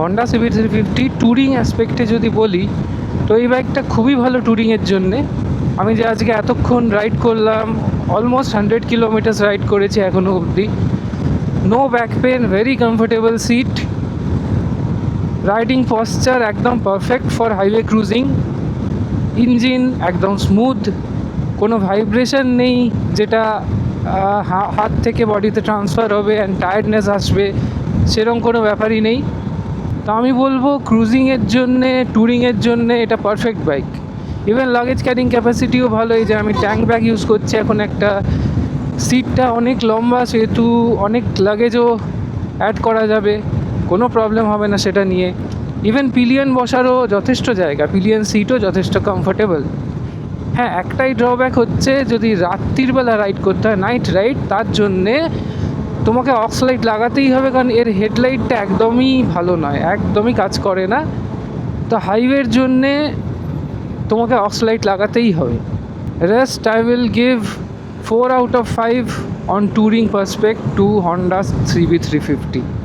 Honda CB 350 touring অ্যাসপেক্টে যদি বলি, তো এই বাইকটা খুবই ভালো ট্যুরিংয়ের জন্যে। আমি যে আজকে এতক্ষণ রাইড করলাম, অলমোস্ট 100 কিলোমিটার্স রাইড করেছি এখনও অবধি। No back pain, very comfortable seat, riding posture একদম perfect for highway cruising, engine একদম স্মুথ, কোনো ভাইব্রেশন নেই যেটা হাত থেকে বডিতে ট্রান্সফার হবে অ্যান্ড টায়ার্ডনেস আসবে, সেরকম কোনো ব্যাপারই নেই। তো আমি বলবো ক্রুজিংয়ের জন্যে, ট্যুরিংয়ের জন্যে এটা perfect bike. Even luggage carrying ক্যাপাসিটিও ভালো, এই যে আমি ট্যাঙ্ক ব্যাগ ইউজ করছি এখন একটা, সিটটা অনেক লম্বা সেহেতু অনেক লাগেজও অ্যাড করা যাবে, কোনো প্রবলেম হবে না সেটা নিয়ে। ইভেন পিলিয়ন বসারও যথেষ্ট জায়গা, পিলিয়ন সিটও যথেষ্ট কমফোর্টেবল। হ্যাঁ, একটাই ড্রব্যাক হচ্ছে যদি রাত্রির বেলা রাইড করতে হয়, নাইট রাইড, তার জন্যে তোমাকে অক্স লাইট লাগাতেই হবে, কারণ এর হেডলাইটটা একদমই ভালো নয়, একদমই কাজ করে না। তো হাইওয়ের জন্যে তোমাকে অক্স লাইট লাগাতেই হবে। Rest I will give 4 out of 5 on touring perspective to Honda CB 350.